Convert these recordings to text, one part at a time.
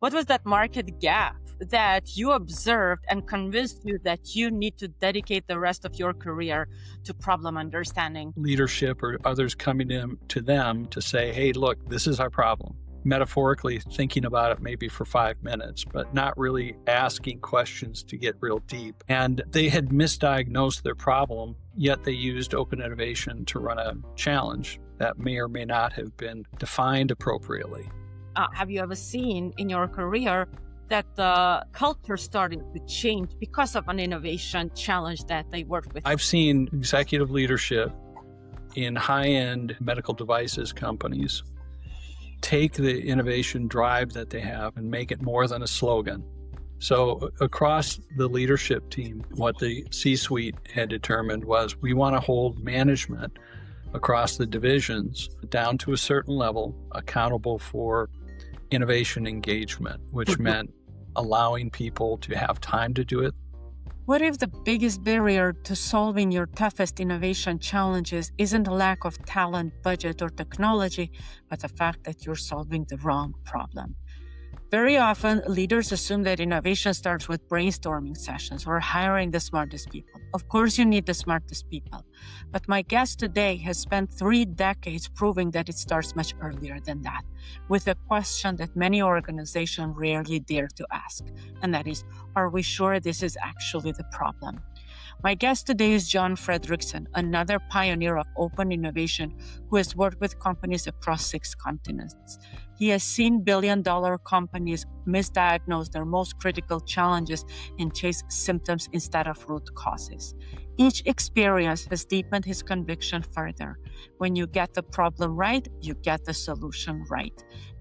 What was that market gap that you observed and convinced you that you need to dedicate the rest of your career to problem understanding? Leadership or others coming in to them to say, hey, look, this is our problem. Metaphorically thinking about it maybe for 5 minutes, but not really asking questions to get real deep. And they had misdiagnosed their problem, yet they used open innovation to run a challenge that may or may not have been defined appropriately. Have you ever seen in your career that the culture started to change because of an innovation challenge that they worked with? I've seen executive leadership in high-end medical devices companies take the innovation drive that they have and make it more than a slogan. So across the leadership team, what the C-suite had determined was we want to hold management across the divisions down to a certain level accountable for innovation engagement, which meant allowing people to have time to do it. What if the biggest barrier to solving your toughest innovation challenges isn't a lack of talent, budget, or technology, but the fact that you're solving the wrong problem? Very often, leaders assume that innovation starts with brainstorming sessions or hiring the smartest people. Of course, you need the smartest people. But my guest today has spent 3 decades proving that it starts much earlier than that, with a question that many organizations rarely dare to ask, and that is, are we sure this is actually the problem? My guest today is Jon Fredrickson, another pioneer of open innovation who has worked with companies across 6 continents. He has seen billion-dollar companies misdiagnose their most critical challenges and chase symptoms instead of root causes. Each experience has deepened his conviction further. When you get the problem right, you get the solution right.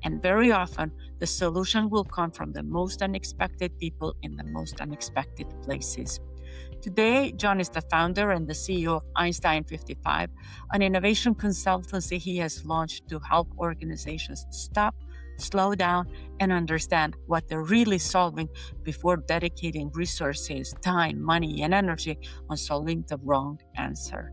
And very often, the solution will come from the most unexpected people in the most unexpected places. Today, Jon is the founder and the CEO of Einstein 55, an innovation consultancy he has launched to help organizations stop, slow down, and understand what they're really solving before dedicating resources, time, money, and energy on solving the wrong answer.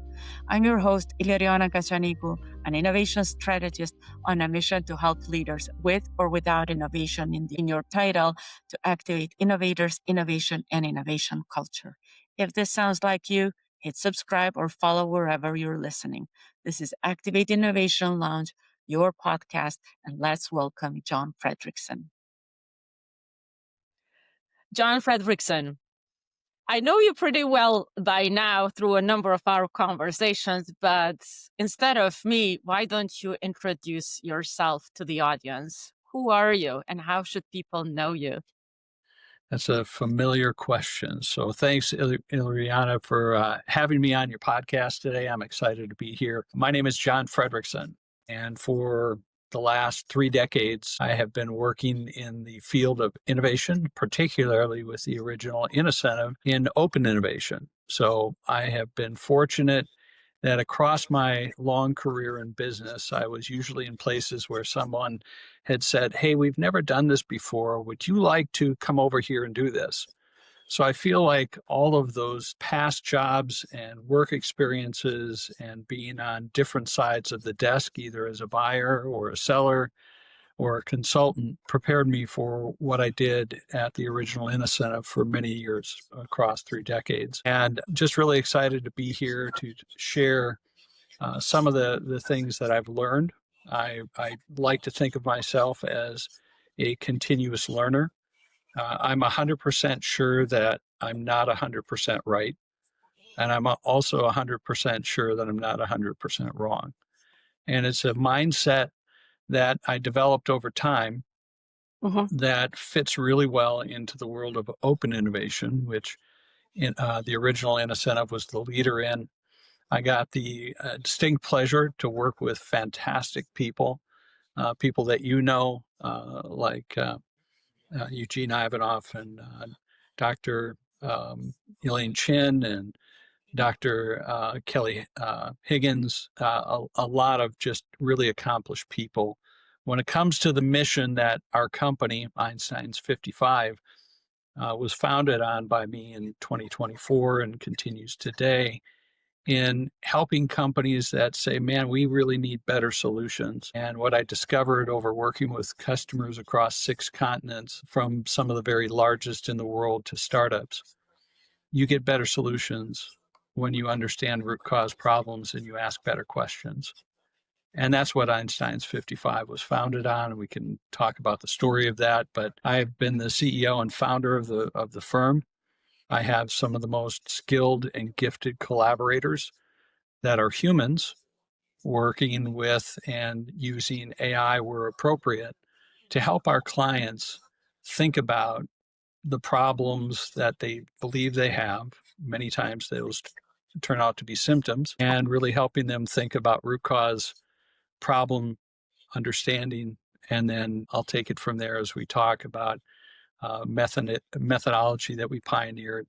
I'm your host, Ilariana Casanigu, an innovation strategist on a mission to help leaders with or without innovation in your title to activate innovators, innovation, and innovation culture. If this sounds like you, hit subscribe or follow wherever you're listening. This is Activate Innovation Lounge, your podcast, and let's welcome Jon Fredrickson. Jon Fredrickson, I know you pretty well by now through a number of our conversations, but instead of me, why don't you introduce yourself to the audience? Who are you and how should people know you? That's a familiar question. So thanks, Ilariana, for having me on your podcast today. I'm excited to be here. My name is Jon Fredrickson, and for the last 3 decades, I have been working in the field of innovation, particularly with the original incentive in open innovation. So I have been fortunate that across my long career in business, I was usually in places where someone had said, hey, we've never done this before. Would you like to come over here and do this? So I feel like all of those past jobs and work experiences and being on different sides of the desk, either as a buyer or a seller or a consultant, prepared me for what I did at the original incentive for many years across 3 decades. And just really excited to be here to share some of the things that I've learned. I like to think of myself as a continuous learner. I'm 100% sure that I'm not 100% right. And I'm also 100% sure that I'm not 100% wrong. And it's a mindset that I developed over time that fits really well into the world of open innovation, which the original incentive was the leader in. I got the distinct pleasure to work with fantastic people, people that like Eugene Ivanov and Dr. Elaine Chin and Dr. Kelly Higgins, a lot of just really accomplished people. When it comes to the mission that our company, Einstein's 55, was founded on by me in 2024 and continues today, in helping companies that say, man, we really need better solutions. And what I discovered over working with customers across 6 continents, from some of the very largest in the world to startups, you get better solutions when you understand root cause problems and you ask better questions. And that's what Einstein's 55 was founded on. And we can talk about the story of that. But I've been the CEO and founder of the firm. I have some of the most skilled and gifted collaborators that are humans working with and using AI where appropriate to help our clients think about the problems that they believe they have. Many times those turn out to be symptoms, and really helping them think about root cause, problem understanding, and then I'll take it from there as we talk about methodology that we pioneered,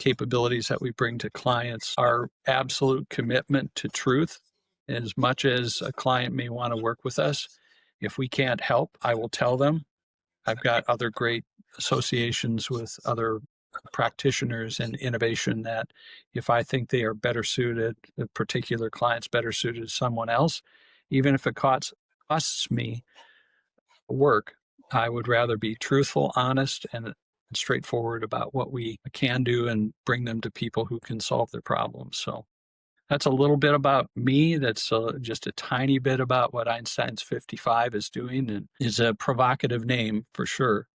capabilities that we bring to clients, our absolute commitment to truth. As much as a client may want to work with us, if we can't help, I will tell them. I've got other great associations with other practitioners in innovation that if I think they are better suited, a particular client's better suited to someone else, even if it costs me work, I would rather be truthful, honest, and straightforward about what we can do and bring them to people who can solve their problems. So that's a little bit about me. That's just a tiny bit about what Einstein's 55 is doing, and is a provocative name for sure,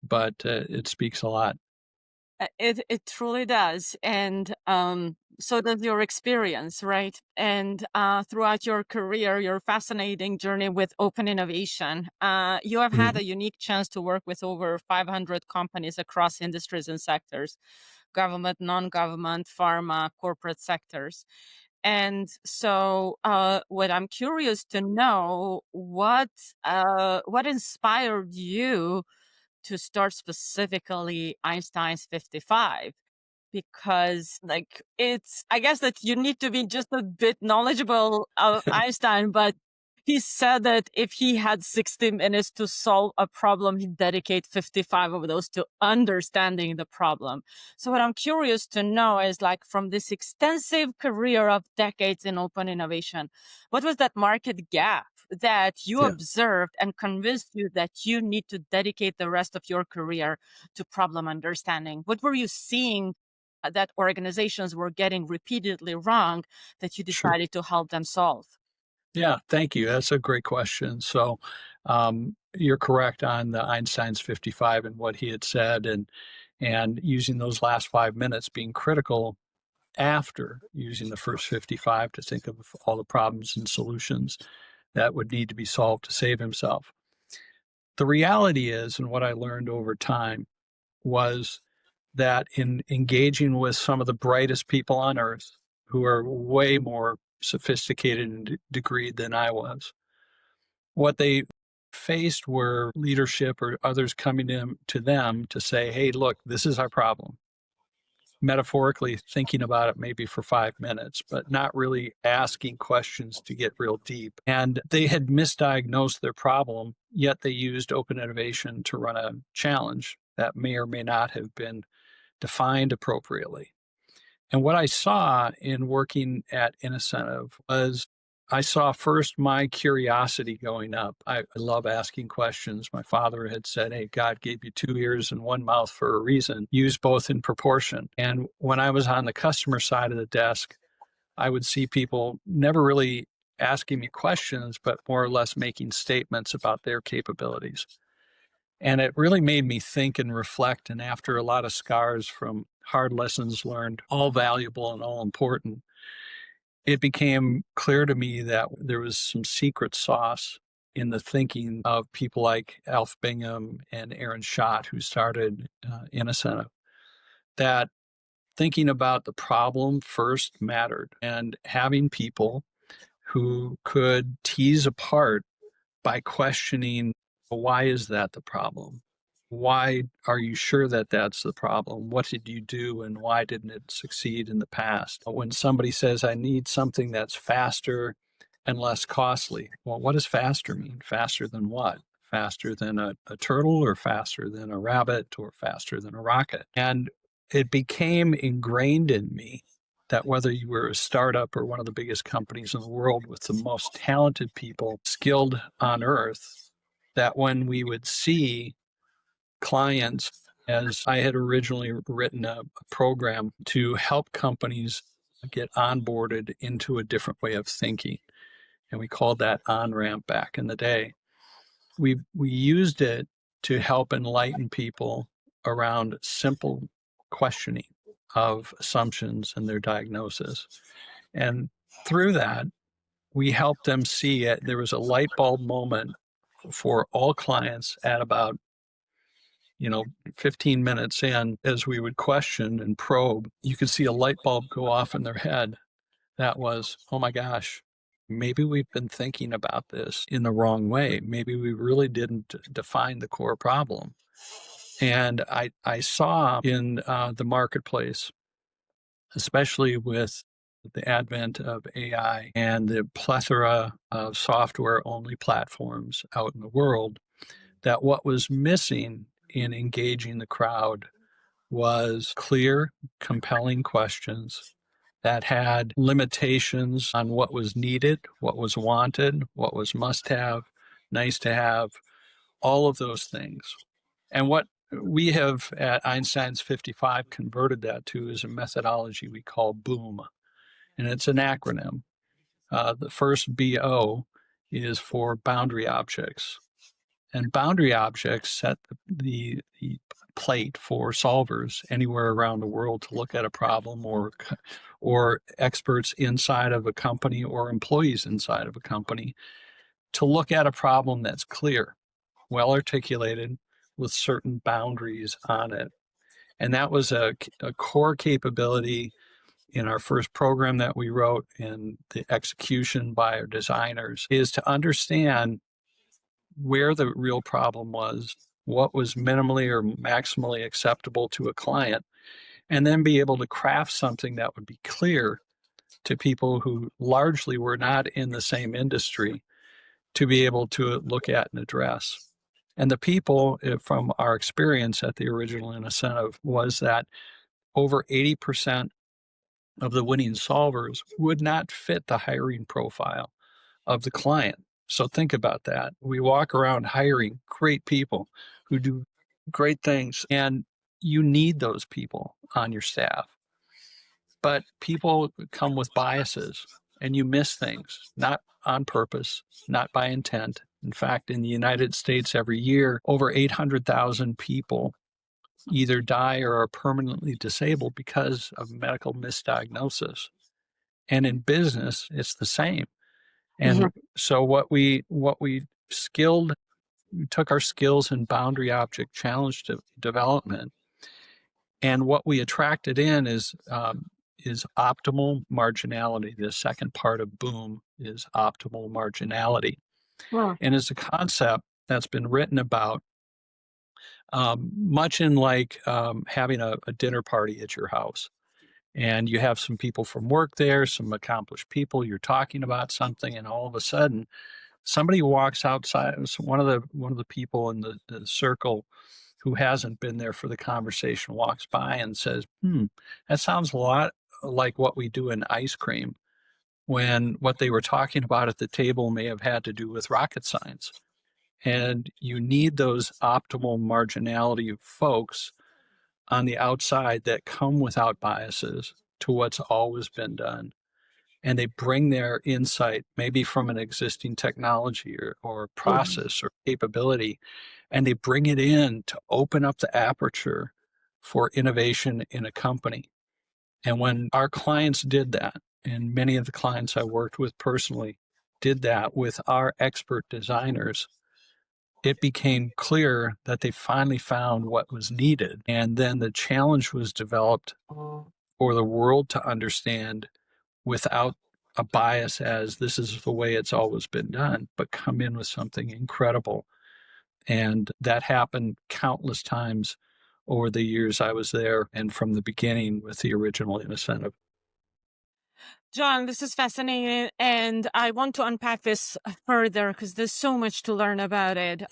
but it speaks a lot. It truly does, and so does your experience, right? And throughout your career, your fascinating journey with open innovation, you have had a unique chance to work with over 500 companies across industries and sectors: government, non-government, pharma, corporate sectors. And so, what I'm curious to know, what inspired you to start specifically Einstein's 55? Because like I guess that you need to be just a bit knowledgeable of Einstein, but he said that if he had 60 minutes to solve a problem, he'd dedicate 55 of those to understanding the problem. So what I'm curious to know is, like, from this extensive career of decades in open innovation, what was that market gap that you observed and convinced you that you need to dedicate the rest of your career to problem understanding? What were you seeing that organizations were getting repeatedly wrong that you Sure. decided to help them solve? Yeah, thank you. That's a great question. So, you're correct on the Einstein's 55 and what he had said, and using those last 5 minutes being critical after using the first 55 to think of all the problems and solutions that would need to be solved to save himself. The reality is, and what I learned over time, was that in engaging with some of the brightest people on earth, who are way more sophisticated in degree than I was, what they faced were leadership or others coming to them to say, hey, look, this is our problem. Metaphorically thinking about it maybe for 5 minutes, but not really asking questions to get real deep. And they had misdiagnosed their problem, yet they used open innovation to run a challenge that may or may not have been defined appropriately. And what I saw in working at Innocentive was, I saw first my curiosity going up. I love asking questions. My father had said, hey, God gave you 2 ears and 1 mouth for a reason. Use both in proportion. And when I was on the customer side of the desk, I would see people never really asking me questions, but more or less making statements about their capabilities. And it really made me think and reflect. And after a lot of scars from hard lessons learned, all valuable and all important, it became clear to me that there was some secret sauce in the thinking of people like Alf Bingham and Aaron Schott, who started Innocentive, that thinking about the problem first mattered, and having people who could tease apart by questioning, why is that the problem? Why are you sure that that's the problem? What did you do and why didn't it succeed in the past? When somebody says, I need something that's faster and less costly, well, what does faster mean? Faster than what? Faster than a turtle, or faster than a rabbit, or faster than a rocket? And it became ingrained in me that whether you were a startup or one of the biggest companies in the world with the most talented people, skilled on earth, that when we would see clients, as I had originally written a program to help companies get onboarded into a different way of thinking, and we called that on-ramp back in the day. We used it to help enlighten people around simple questioning of assumptions and their diagnosis. And through that, we helped them see it. There was a light bulb moment for all clients at about 15 minutes in. As we would question and probe, you could see a light bulb go off in their head. That was, oh my gosh, maybe we've been thinking about this in the wrong way. Maybe we really didn't define the core problem. And I saw in the marketplace, especially with the advent of AI and the plethora of software-only platforms out in the world, that what was missing in engaging the crowd was clear, compelling questions that had limitations on what was needed, what was wanted, what was must have, nice to have, all of those things. And what we have at Einstein's 55 converted that to is a methodology we call BOOM. And it's an acronym. The first BO is for boundary objects. And boundary objects set the plate for solvers anywhere around the world to look at a problem, or experts inside of a company or employees inside of a company to look at a problem that's clear, well articulated, with certain boundaries on it. And that was a core capability in our first program that we wrote, and the execution by our designers is to understand where the real problem was, what was minimally or maximally acceptable to a client, and then be able to craft something that would be clear to people who largely were not in the same industry to be able to look at and address. And the people, from our experience at the original incentive, was that over 80% of the winning solvers would not fit the hiring profile of the client. So think about that. We walk around hiring great people who do great things, and you need those people on your staff. But people come with biases, and you miss things, not on purpose, not by intent. In fact, in the United States every year, over 800,000 people either die or are permanently disabled because of medical misdiagnosis. And in business, it's the same. And so what we took our skills in boundary object challenge development, and what we attracted in is optimal marginality. The second part of BOOM is optimal marginality. Wow. And it's a concept that's been written about, much in like having a dinner party at your house. And you have some people from work there, some accomplished people, you're talking about something, and all of a sudden somebody walks outside. One of the people in the circle who hasn't been there for the conversation walks by and says, that sounds a lot like what we do in ice cream, when what they were talking about at the table may have had to do with rocket science. And you need those optimal marginality folks on the outside that come without biases to what's always been done. And they bring their insight, maybe from an existing technology or process or capability, and they bring it in to open up the aperture for innovation in a company. And when our clients did that, and many of the clients I worked with personally did that with our expert designers, it became clear that they finally found what was needed. And then the challenge was developed for the world to understand without a bias as this is the way it's always been done, but come in with something incredible. And that happened countless times over the years I was there, and from the beginning with the original incentive. Jon, this is fascinating, and I want to unpack this further because there's so much to learn about it.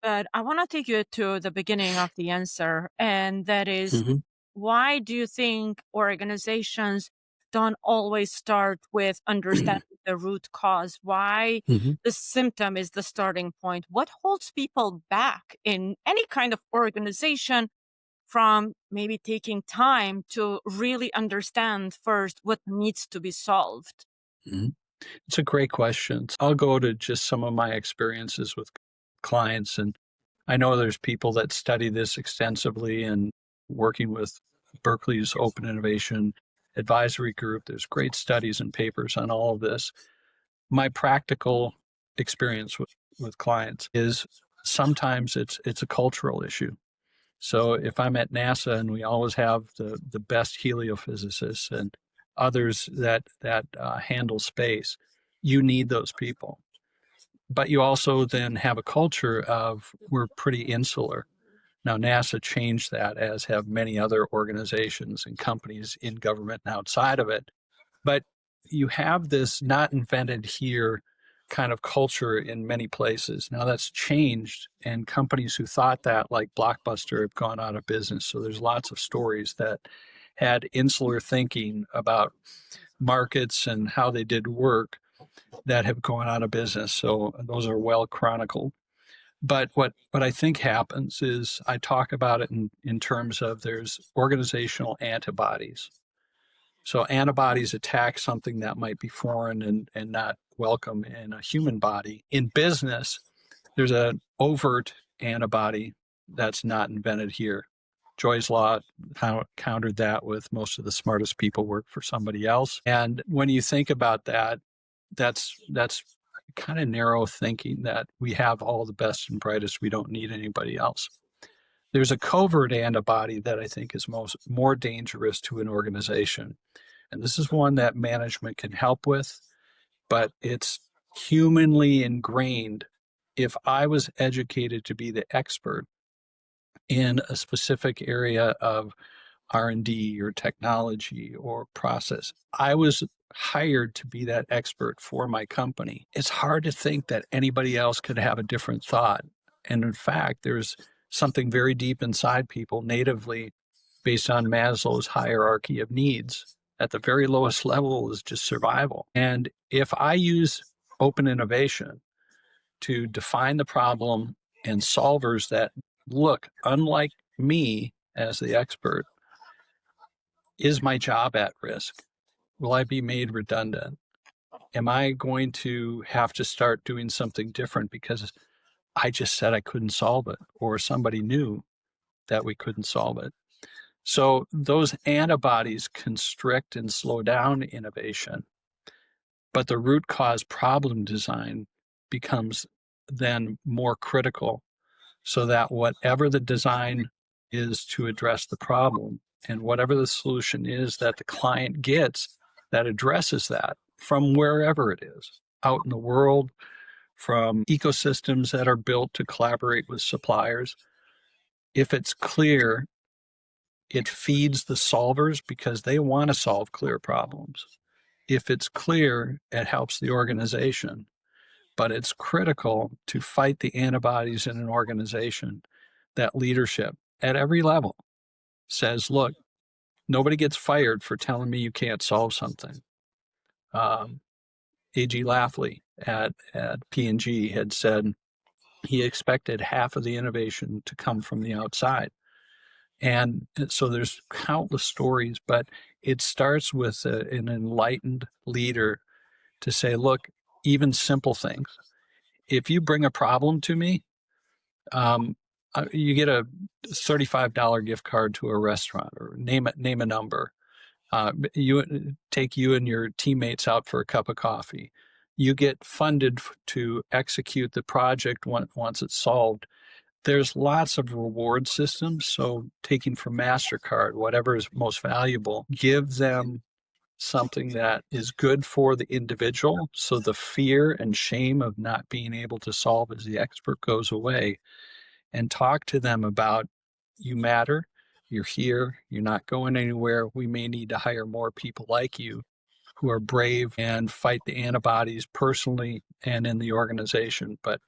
But I want to take you to the beginning of the answer, and that is, why do you think organizations don't always start with understanding the root cause, why Mhm. the symptom is the starting point. What holds people back in any kind of organization from maybe taking time to really understand first what needs to be solved? Mhm. It's a great question. I'll go to just some of my experiences with clients, and I know there's people that study this extensively and working with Berkeley's Open Innovation Advisory Group. There's great studies and papers on all of this. My practical experience with clients is sometimes it's a cultural issue. So if I'm at NASA and we always have the best heliophysicists and others that handle space, you need those people. But you also then have a culture of we're pretty insular. Now NASA changed that, as have many other organizations and companies in government and outside of it. But you have this not invented here kind of culture in many places. Now that's changed, and companies who thought that, like Blockbuster, have gone out of business. So there's lots of stories that had insular thinking about markets and how they did work that have gone out of business. So those are well chronicled. But what I think happens is I talk about it in terms of there's organizational antibodies. So antibodies attack something that might be foreign and not welcome in a human body. In business, there's an overt antibody that's not invented here. Joy's Law countered that with most of the smartest people work for somebody else. And when you think about that, that's kind of narrow thinking that we have all the best and brightest. We don't need anybody else. There's a covert antibody that I think is more dangerous to an organization. And this is one that management can help with, but it's humanly ingrained. If I was educated to be the expert in a specific area of R&D or technology or process, I was hired to be that expert for my company. It's hard to think that anybody else could have a different thought. And in fact, there's something very deep inside people natively based on Maslow's hierarchy of needs. At the very lowest level is just survival. And if I use open innovation to define the problem and solvers that look unlike me as the expert, is my job at risk? Will I be made redundant? Am I going to have to start doing something different because I just said I couldn't solve it, or somebody knew that we couldn't solve it? So those antibodies constrict and slow down innovation, but the root cause problem design becomes then more critical, so that whatever the design is to address the problem and whatever the solution is that the client gets that addresses that from wherever it is out in the world, from ecosystems that are built to collaborate with suppliers, if it's clear, it feeds the solvers because they want to solve clear problems. If it's clear, it helps the organization. But it's critical to fight the antibodies in an organization that leadership at every level says, look, nobody gets fired for telling me you can't solve something. A.G. Lafley at P&G had said he expected half of the innovation to come from the outside. And so there's countless stories, but it starts with an enlightened leader to say, look, even simple things. If you bring a problem to me, you get a $35 gift card to a restaurant, or name a number. You and your teammates out for a cup of coffee. You get funded to execute the project once it's solved. There's lots of reward systems. So taking from MasterCard, whatever is most valuable, give them something that is good for the individual. So the fear and shame of not being able to solve as the expert goes away, and talk to them about, you matter, you're here, you're not going anywhere. We may need to hire more people like you who are brave and fight the antibodies personally and in the organization. But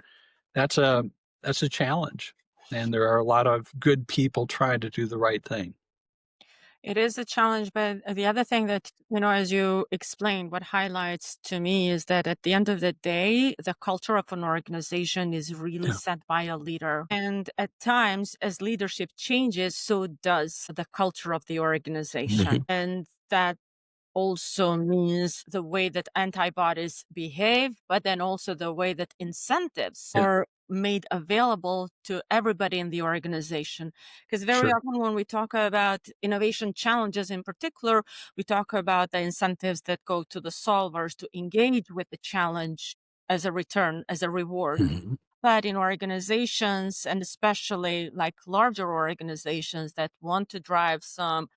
that's a challenge. And there are a lot of good people trying to do the right thing. It is a challenge, but the other thing that, as you explained, what highlights to me is that at the end of the day, the culture of an organization is really Yeah. set by a leader. And at times, as leadership changes, so does the culture of the organization. And that also means the way that antibodies behave, but then also the way that incentives Yeah. are made available to everybody in the organization. Because very Sure. often when we talk about innovation challenges in particular, we talk about the incentives that go to the solvers to engage with the challenge as a return, as a reward. Mhm. But in organizations, and especially like larger organizations that want to drive some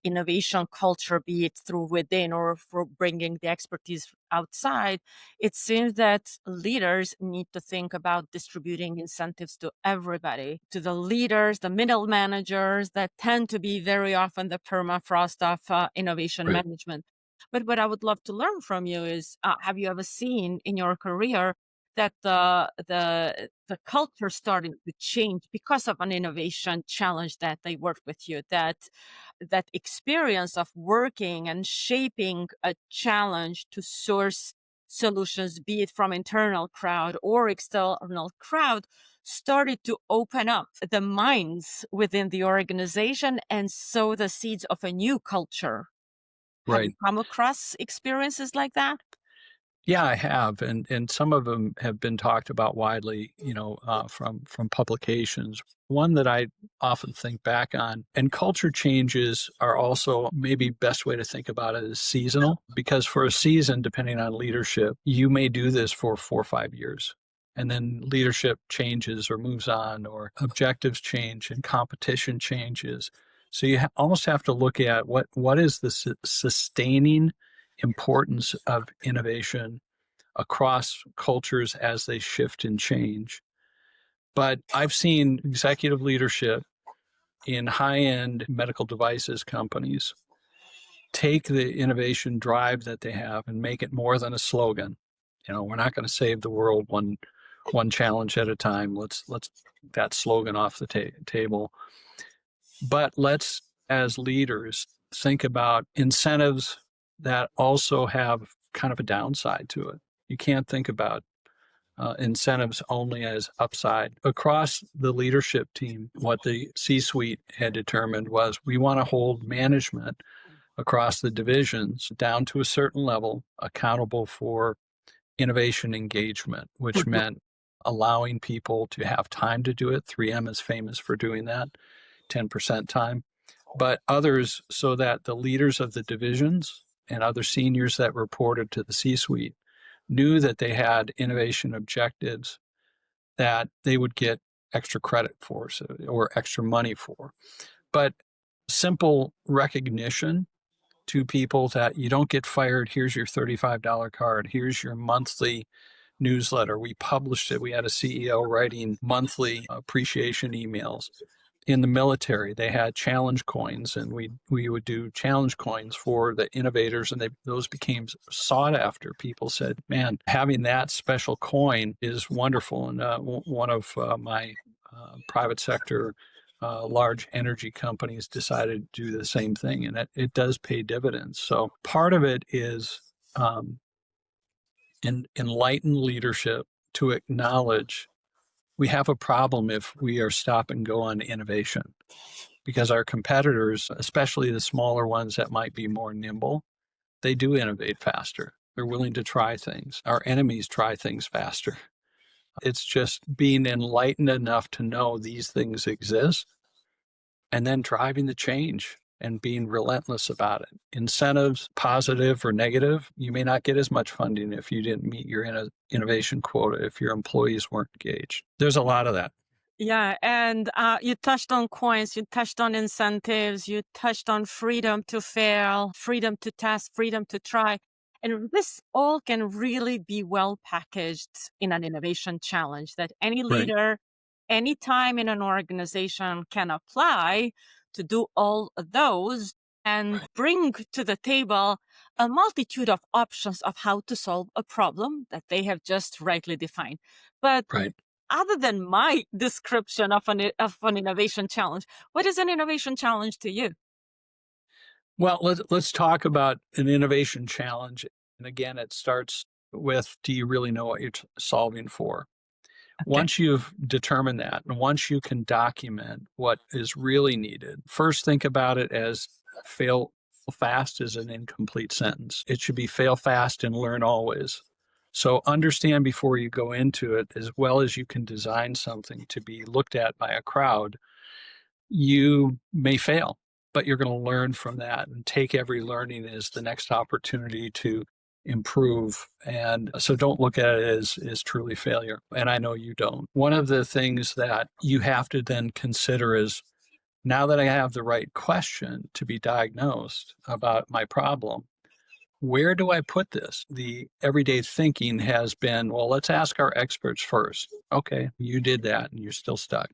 innovation culture, be it through within or for bringing the expertise outside, it seems that leaders need to think about distributing incentives to everybody, to the leaders, the middle managers that tend to be very often the permafrost of innovation Right. management. But what I would love to learn from you is, have you ever seen in your career that the culture started to change because of an innovation challenge that they worked with you, that experience of working and shaping a challenge to source solutions, be it from internal crowd or external crowd, started to open up the minds within the organization and sow the seeds of a new culture? Have you Right. come across experiences like that? Yeah, I have, and some of them have been talked about widely, from publications. One that I often think back on, and culture changes are also maybe best way to think about it is seasonal, because for a season, depending on leadership, you may do this for 4 or 5 years, and then leadership changes or moves on, or objectives change and competition changes. So you almost have to look at what is the sustaining importance of innovation across cultures as they shift and change. But I've seen executive leadership in high-end medical devices companies take the innovation drive that they have and make it more than a slogan. We're not going to save the world one challenge at a time. Let's that slogan off the table. But let's, as leaders, think about incentives that also have kind of a downside to it. You can't think about incentives only as upside. Across the leadership team, what the C-suite had determined was we want to hold management across the divisions down to a certain level, accountable for innovation engagement, which meant allowing people to have time to do it. 3M is famous for doing that, 10% time. But others, so that the leaders of the divisions and other seniors that reported to the C-suite knew that they had innovation objectives that they would get extra credit for, or extra money for. But simple recognition to people that you don't get fired. Here's your $35 card. Here's your monthly newsletter. We published it. We had a CEO writing monthly appreciation emails. In the military, they had challenge coins, and we would do challenge coins for the innovators, and those became sought after. People said, "Man, having that special coin is wonderful." And one of my private sector large energy companies decided to do the same thing, and it does pay dividends. So part of it is enlightened leadership to acknowledge we have a problem if we are stop and go on innovation, because our competitors, especially the smaller ones that might be more nimble, they do innovate faster. They're willing to try things. Our enemies try things faster. It's just being enlightened enough to know these things exist and then driving the change and being relentless about it. Incentives, positive or negative, you may not get as much funding if you didn't meet your innovation quota, if your employees weren't engaged. There's a lot of that. Yeah, and you touched on coins, you touched on incentives, you touched on freedom to fail, freedom to test, freedom to try. And this all can really be well packaged in an innovation challenge that any Right. leader, anytime in an organization can apply to do all of those and bring to the table a multitude of options of how to solve a problem that they have just rightly defined. But Right. other than my description of an innovation challenge, what is an innovation challenge to you? Well, let's talk about an innovation challenge. And again, it starts with, do you really know what you're solving for? Okay. Once you've determined that, and once you can document what is really needed, first think about it as fail fast is an incomplete sentence. It should be fail fast and learn always. So understand before you go into it, as well as you can design something to be looked at by a crowd, you may fail, but you're going to learn from that and take every learning as the next opportunity to improve. And so don't look at it as truly failure. And I know you don't. One of the things that you have to then consider is, now that I have the right question to be diagnosed about my problem, where do I put this? The everyday thinking has been, well, let's ask our experts first. Okay, you did that and you're still stuck.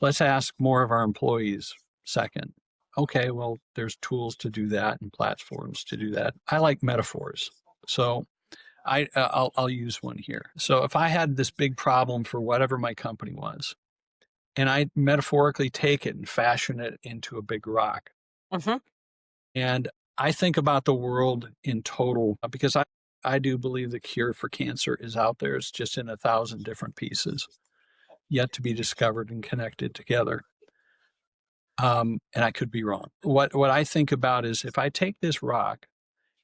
Let's ask more of our employees second. Okay, well, there's tools to do that and platforms to do that. I like metaphors. So I'll use one here. So if I had this big problem for whatever my company was, and I metaphorically take it and fashion it into a big rock, Mm-hmm. and I think about the world in total, because I do believe the cure for cancer is out there. It's just in 1,000 different pieces yet to be discovered and connected together. And I could be wrong. What I think about is, if I take this rock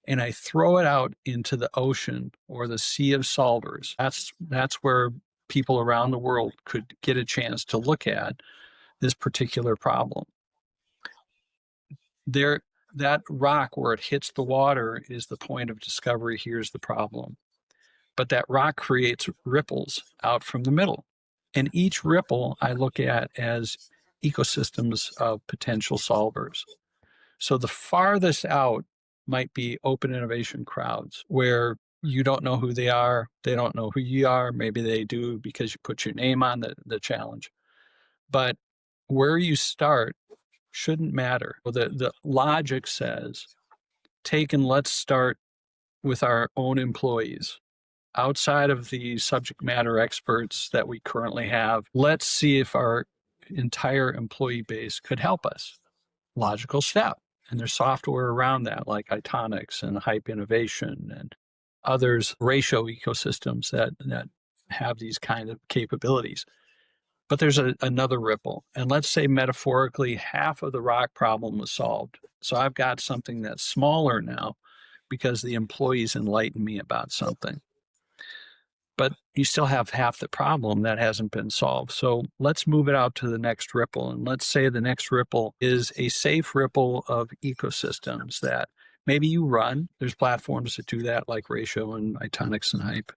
and I throw it out into the ocean or the sea of solvers, that's where people around the world could get a chance to look at this particular problem. There, that rock where it hits the water is the point of discovery. Here's the problem. But that rock creates ripples out from the middle. And each ripple I look at as ecosystems of potential solvers. So the farthest out might be open innovation crowds, where you don't know who they are. They don't know who you are. Maybe they do because you put your name on the challenge. But where you start shouldn't matter. The logic says, let's start with our own employees. Outside of the subject matter experts that we currently have, let's see if our entire employee base could help us. Logical step. And there's software around that, like Itonics and Hype Innovation and others, ratio ecosystems that have these kind of capabilities. But there's another ripple. And let's say metaphorically, half of the rock problem was solved. So I've got something that's smaller now because the employees enlightened me about something. But you still have half the problem that hasn't been solved. So let's move it out to the next ripple. And let's say the next ripple is a safe ripple of ecosystems that maybe you run. There's platforms that do that, like Ratio and Itonics and Hype,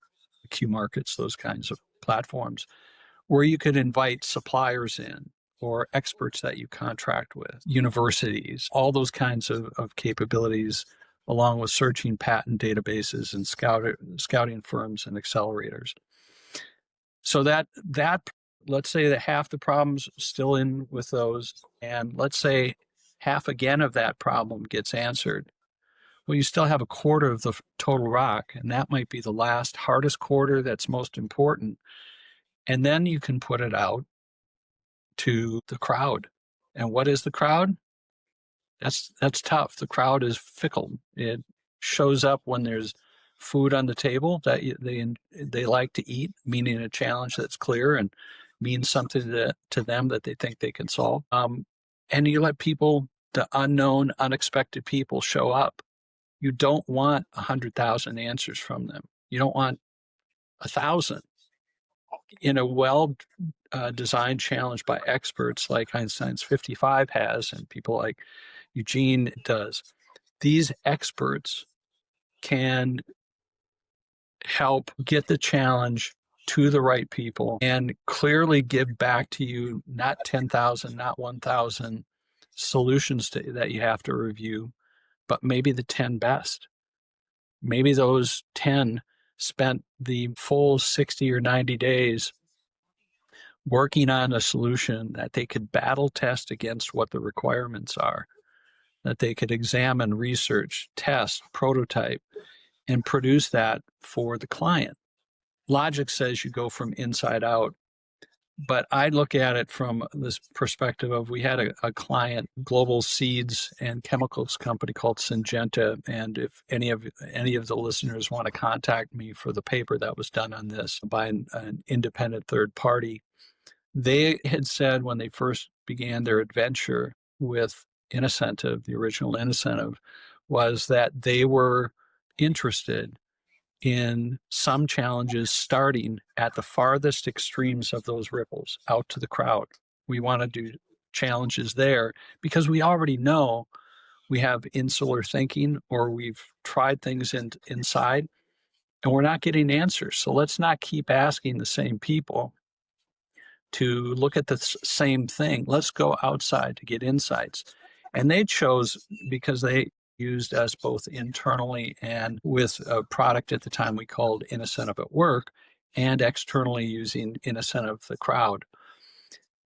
Q Markets, those kinds of platforms, where you could invite suppliers in, or experts that you contract with, universities, all those kinds of capabilities, along with searching patent databases and scouting firms and accelerators. So that let's say that half the problem's still in with those, and let's say half again of that problem gets answered. Well, you still have a quarter of the total rock, and that might be the last hardest quarter that's most important. And then you can put it out to the crowd. And what is the crowd? That's tough. The crowd is fickle. It shows up when there's food on the table that they like to eat, meaning a challenge that's clear and means something to them that they think they can solve. And you let people, the unknown, unexpected people, show up. You don't want 100,000 answers from them. You don't want 1,000. In a well-designed challenge by experts like Einstein's 55 has, and people like Eugene does, these experts can help get the challenge to the right people and clearly give back to you not 10,000, not 1,000 solutions that you have to review, but maybe the 10 best. Maybe those 10 spent the full 60 or 90 days working on a solution that they could battle test against what the requirements are, that they could examine, research, test, prototype, and produce that for the client. Logic says you go from inside out. But I look at it from this perspective of, we had a client, global seeds and chemicals company called Syngenta. And if any of the listeners want to contact me for the paper that was done on this by an independent third party, they had said when they first began their adventure with Innocentive, the original Innocentive, was that they were interested in some challenges starting at the farthest extremes of those ripples out to the crowd. We want to do challenges there because we already know we have insular thinking, or we've tried things inside and we're not getting answers. So let's not keep asking the same people to look at the same thing. Let's go outside to get insights. And they chose, because they used us both internally and with a product at the time we called Innocentive at Work, and externally using Innocentive the Crowd.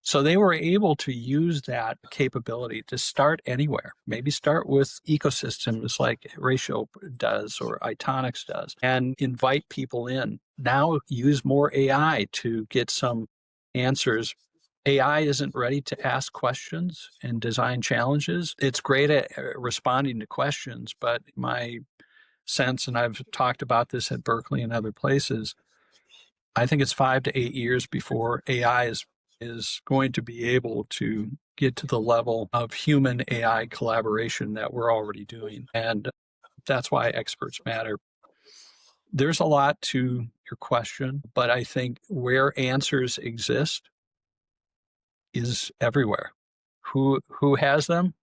So they were able to use that capability to start anywhere. Maybe start with ecosystems like Ratio does or Itonics does, and invite people in. Now use more AI to get some answers. AI isn't ready to ask questions and design challenges. It's great at responding to questions, but my sense, and I've talked about this at Berkeley and other places, I think it's 5 to 8 years before AI is going to be able to get to the level of human AI collaboration that we're already doing. And that's why experts matter. There's a lot to your question, but I think where answers exist is everywhere. Who has them?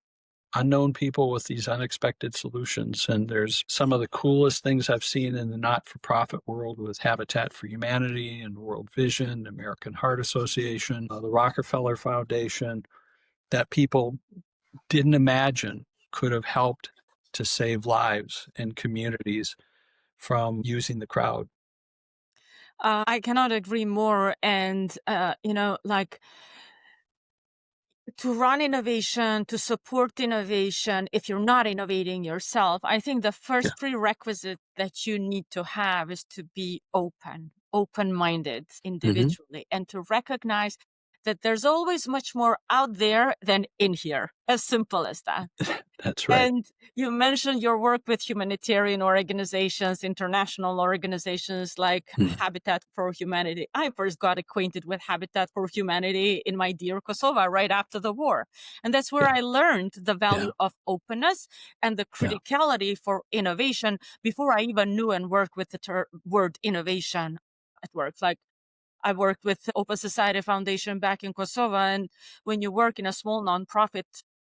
Unknown people with these unexpected solutions. And there's some of the coolest things I've seen in the not-for-profit world with Habitat for Humanity and World Vision, American Heart Association, the Rockefeller Foundation, that people didn't imagine could have helped to save lives and communities from using the crowd. I cannot agree more. And, to run innovation, to support innovation, if you're not innovating yourself, I think the first prerequisite that you need to have is to be open-minded individually, and to recognize that there's always much more out there than in here. As simple as that. That's right. And you mentioned your work with humanitarian organizations, international organizations like Habitat for Humanity. I first got acquainted with Habitat for Humanity in my dear Kosovo right after the war. And that's where I learned the value of openness and the criticality for innovation before I even knew and worked with the word innovation at work. Like, I worked with the Open Society Foundation back in Kosovo. And when you work in a small nonprofit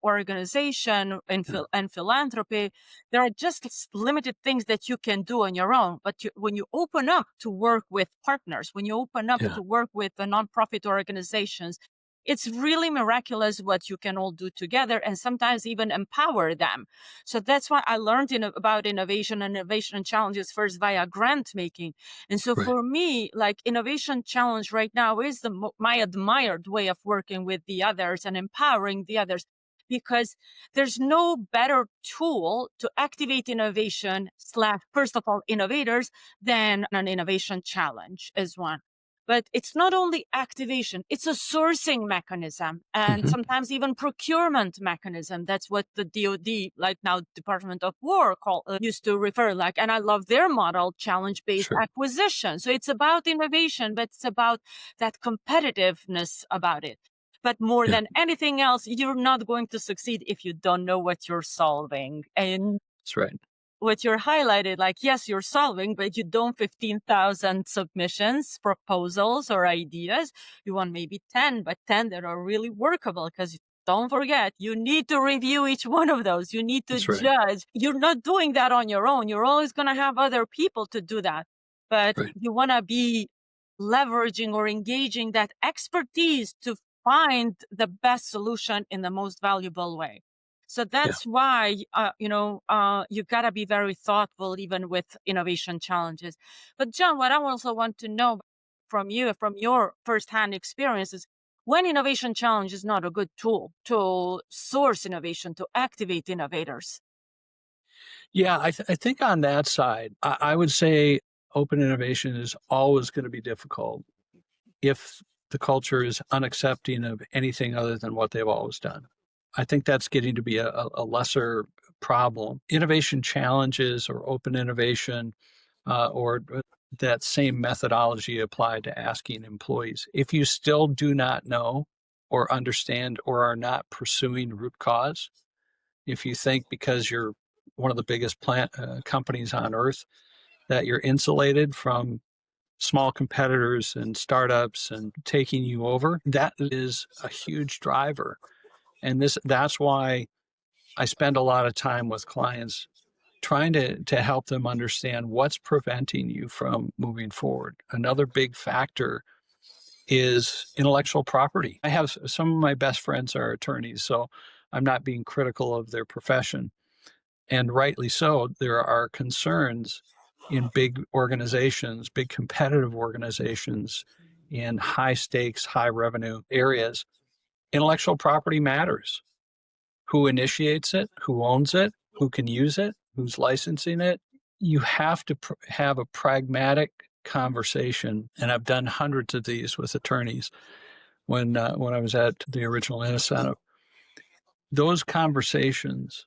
organization and philanthropy, there are just limited things that you can do on your own. But when you open up to work with partners, when you open up to work with the nonprofit organizations, it's really miraculous what you can all do together, and sometimes even empower them. So that's why I learned about innovation and innovation challenges first via grant making. And so for me, like, innovation challenge right now is my admired way of working with the others and empowering the others, because there's no better tool to activate innovation / first of all, innovators, than an innovation challenge is one. But it's not only activation, it's a sourcing mechanism, and sometimes even procurement mechanism. That's what the DoD, like now Department of War, used to refer like, and I love their model, challenge-based acquisition. So it's about innovation, but it's about that competitiveness about it. But more than anything else, you're not going to succeed if you don't know what you're solving. And that's right. What you're highlighted, like, yes, you're solving, but you don't 15,000 submissions, proposals, or ideas. You want maybe 10, but 10 that are really workable, because don't forget, you need to review each one of those. You need to judge. You're not doing that on your own. You're always going to have other people to do that. But you want to be leveraging or engaging that expertise to find the best solution in the most valuable way. So that's why, you got to be very thoughtful, even with innovation challenges. But Jon, what I also want to know from you, from your firsthand experiences, when innovation challenge is not a good tool to source innovation, to activate innovators. Yeah, I think on that side, I would say open innovation is always going to be difficult if the culture is unaccepting of anything other than what they've always done. I think that's getting to be a lesser problem. Innovation challenges or open innovation or that same methodology applied to asking employees. If you still do not know or understand or are not pursuing root cause, if you think because you're one of the biggest companies on earth that you're insulated from small competitors and startups and taking you over, that is a huge driver. And that's why I spend a lot of time with clients trying to help them understand what's preventing you from moving forward. Another big factor is intellectual property. I have some of my best friends are attorneys, so I'm not being critical of their profession. And rightly so, there are concerns in big organizations, big competitive organizations, in high stakes, high revenue areas. Intellectual property matters. Who initiates it, who owns it, who can use it, who's licensing it. You have to have a pragmatic conversation, and I've done hundreds of these with attorneys when I was at the original incentive. Those conversations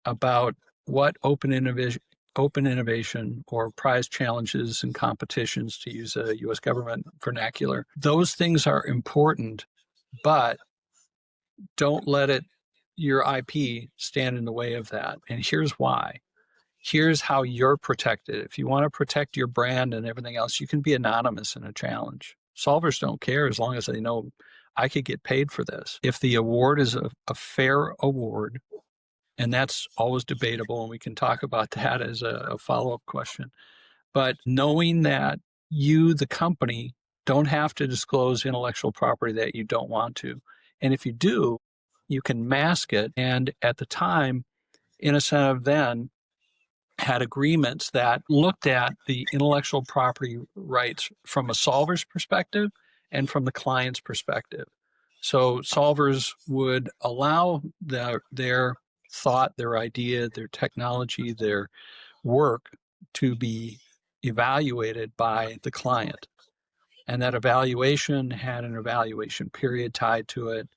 about what open innovation or prize challenges and competitions, to use a U.S. government vernacular, those things are important, but don't let your IP stand in the way of that. And here's why. Here's how you're protected. If you want to protect your brand and everything else, you can be anonymous in a challenge. Solvers don't care as long as they know I could get paid for this. If the award is a fair award, and that's always debatable, and we can talk about that as a follow-up question. But knowing that you, the company, don't have to disclose intellectual property that you don't want to. And if you do, you can mask it. And at the time, Incentive then had agreements that looked at the intellectual property rights from a solver's perspective and from the client's perspective. So solvers would allow their thought, their idea, their technology, their work to be evaluated by the client. And that evaluation had an evaluation period tied to it.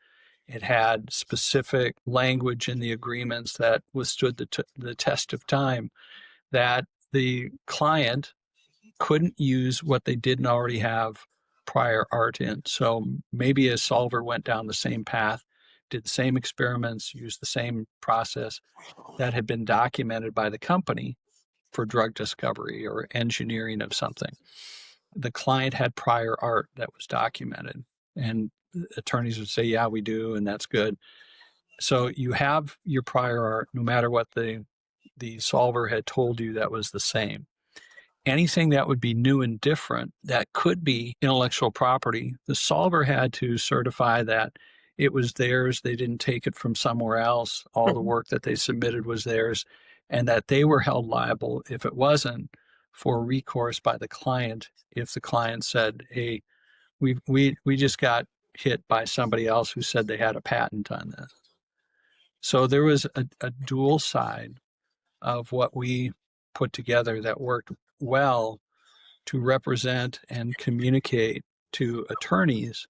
It had specific language in the agreements that withstood the test of time, that the client couldn't use what they didn't already have prior art in. So maybe a solver went down the same path, did the same experiments, used the same process that had been documented by the company for drug discovery or engineering of something. The client had prior art that was documented, and attorneys would say, yeah, we do, and that's good. So you have your prior art, no matter what the solver had told you that was the same. Anything that would be new and different that could be intellectual property, the solver had to certify that it was theirs, they didn't take it from somewhere else, all the work that they submitted was theirs, and that they were held liable if it wasn't, for recourse by the client if the client said, hey, we just got hit by somebody else who said they had a patent on this. So there was a dual side of what we put together that worked well to represent and communicate to attorneys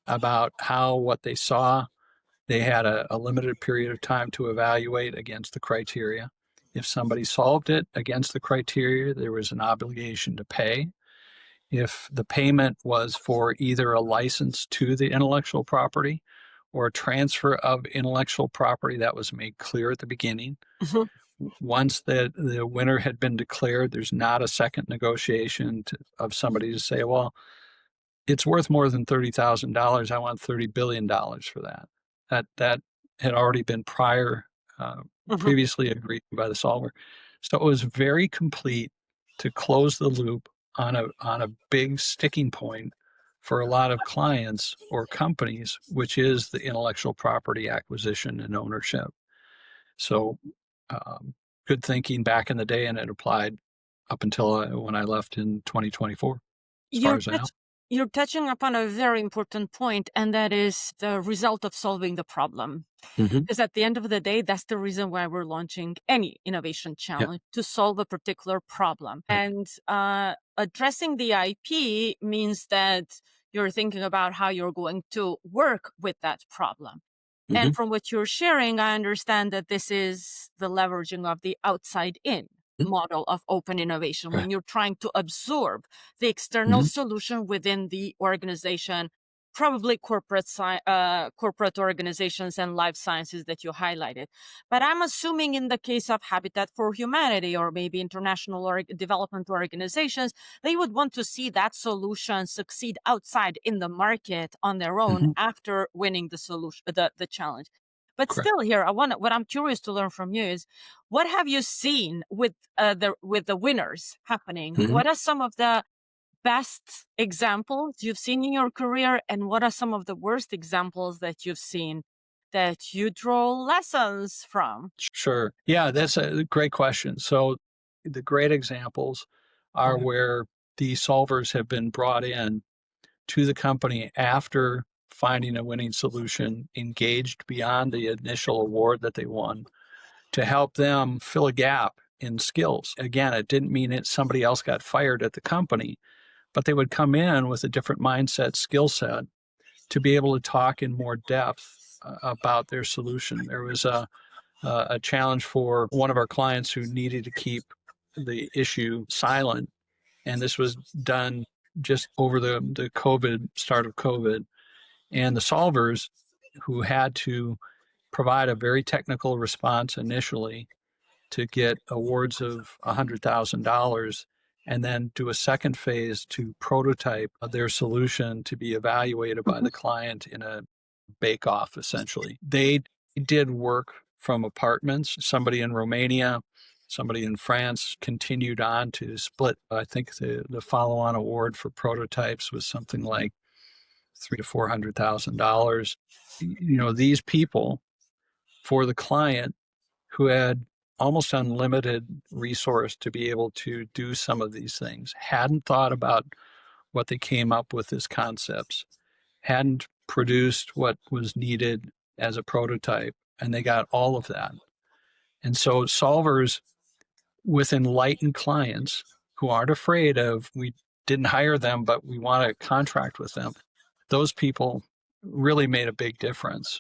about how what they saw, they had a limited period of time to evaluate against the criteria. If somebody solved it against the criteria, there was an obligation to pay. If the payment was for either a license to the intellectual property or a transfer of intellectual property, that was made clear at the beginning. Mm-hmm. Once the winner had been declared, there's not a second negotiation of somebody to say, well, it's worth more than $30,000. I want $30 billion for that. That had already been previously agreed by the solver. So it was very complete to close the loop on a big sticking point for a lot of clients or companies, which is the intellectual property acquisition and ownership. So good thinking back in the day, and it applied up until when I left in 2024, as far as I know. You're touching upon a very important point, and that is the result of solving the problem. Mm-hmm. Because at the end of the day, that's the reason why we're launching any innovation challenge, to solve a particular problem. And addressing the IP means that you're thinking about how you're going to work with that problem. Mm-hmm. And from what you're sharing, I understand that this is the leveraging of the outside in model of open innovation, Right. when you're trying to absorb the external solution within the organization, probably corporate organizations and life sciences that you highlighted. But I'm assuming in the case of Habitat for Humanity or maybe international or development organizations, they would want to see that solution succeed outside in the market on their own after winning the solution, the challenge. But Correct. still, here what I'm curious to learn from you is, what have you seen with the winners happening? What are some of the best examples you've seen in your career, and what are some of the worst examples that you've seen that you draw lessons from? Sure. Yeah, that's a great question. So the great examples are where the solvers have been brought in to the company after finding a winning solution, engaged beyond the initial award that they won, to help them fill a gap in skills. Again, it didn't mean that somebody else got fired at the company, but they would come in with a different mindset, skill set, to be able to talk in more depth about their solution. There was a challenge for one of our clients who needed to keep the issue silent, and this was done just over the start of COVID, and the solvers, who had to provide a very technical response initially to get awards of $100,000, and then do a second phase to prototype their solution to be evaluated by the client in a bake-off, essentially. They did work from apartments. Somebody in Romania, somebody in France continued on to split. I think the follow-on award for prototypes was something like $300,000 to $400,000. These people, for the client, who had almost unlimited resource to be able to do some of these things, hadn't thought about what they came up with as concepts, hadn't produced what was needed as a prototype, and they got all of that. And so solvers with enlightened clients who aren't afraid of, we didn't hire them, but we want to contract with them, those people really made a big difference.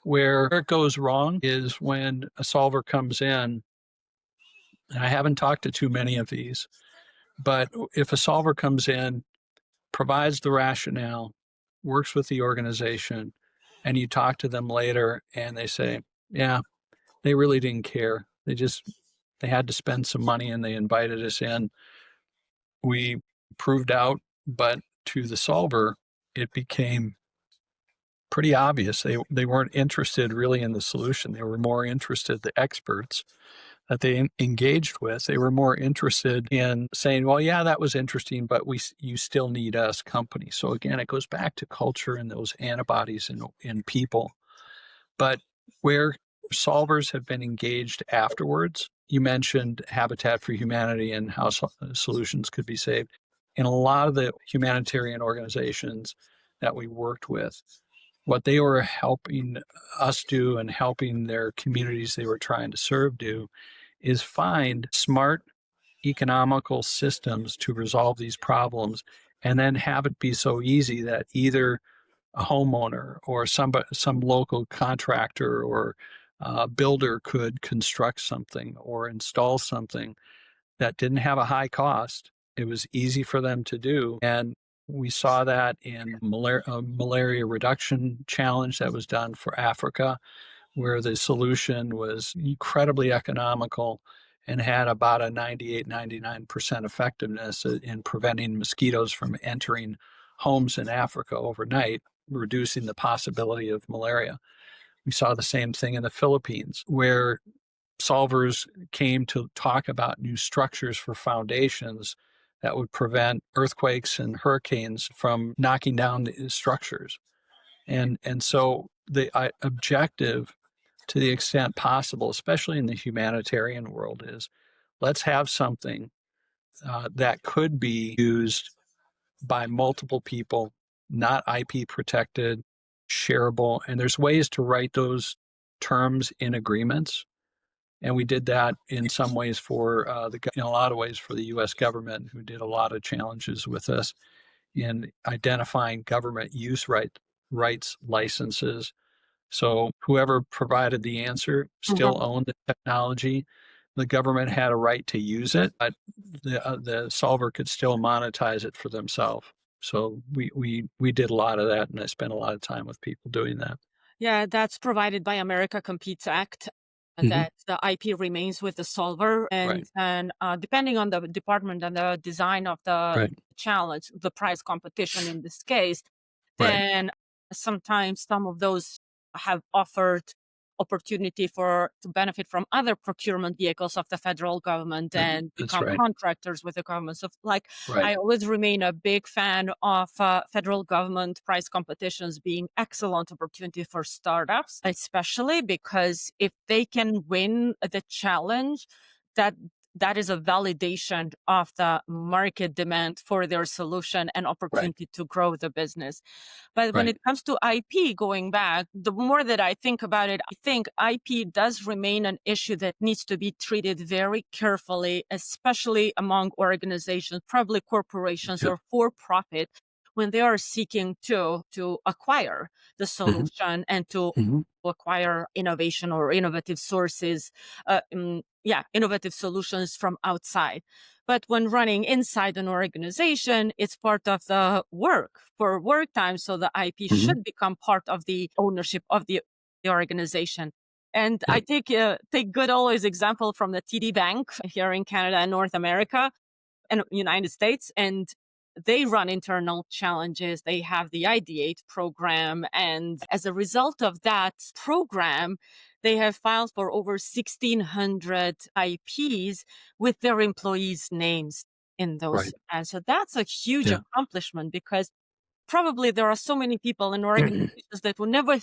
Where it goes wrong is when a solver comes in, and I haven't talked to too many of these, but if a solver comes in, provides the rationale, works with the organization, and you talk to them later and they say, yeah, they really didn't care. They had to spend some money and they invited us in. We proved out, but to the solver, it became pretty obvious. They weren't interested really in the solution. They were more interested, the experts that they engaged with, they were more interested in saying, well, yeah, that was interesting, but you still need us, company. So again, it goes back to culture and those antibodies in people. But where solvers have been engaged afterwards, you mentioned Habitat for Humanity and how solutions could be saved. In a lot of the humanitarian organizations that we worked with, what they were helping us do and helping their communities they were trying to serve do is find smart, economical systems to resolve these problems, and then have it be so easy that either a homeowner or some local contractor or builder could construct something or install something that didn't have a high cost. It was easy for them to do. And we saw that in malaria reduction challenge that was done for Africa, where the solution was incredibly economical and had about a 98, 99% effectiveness in preventing mosquitoes from entering homes in Africa overnight, reducing the possibility of malaria. We saw the same thing in the Philippines, where solvers came to talk about new structures for foundations that would prevent earthquakes and hurricanes from knocking down the structures. And so the objective, to the extent possible, especially in the humanitarian world, is let's have something that could be used by multiple people, not IP protected, shareable. And there's ways to write those terms in agreements. And we did that in some ways in a lot of ways for the U.S. government, who did a lot of challenges with us in identifying government use rights licenses. So whoever provided the answer still owned the technology. The government had a right to use it, but the solver could still monetize it for themselves. So we did a lot of that, and I spent a lot of time with people doing that. Yeah, that's provided by America Competes Act. That the IP remains with the solver, and depending on the department and the design of the challenge, the price competition in this case, then sometimes some of those have offered opportunity to benefit from other procurement vehicles of the federal government and become contractors with the government. So I always remain a big fan of federal government price competitions being excellent opportunity for startups, especially because if they can win the challenge, that is a validation of the market demand for their solution and opportunity to grow the business. But when it comes to IP, going back, the more that I think about it, I think IP does remain an issue that needs to be treated very carefully, especially among organizations, probably corporations or for-profit, when they are seeking to acquire the solution and to acquire innovation or innovative sources, innovative solutions from outside. But when running inside an organization, it's part of the work for work time. So the IP should become part of the ownership of the organization. And I take good always example from the TD Bank here in Canada and North America and United States. And they run internal challenges. They have the Ideate program. And as a result of that program, they have filed for over 1,600 IPs with their employees' names in those. And so that's a huge accomplishment, because probably there are so many people in organizations that would never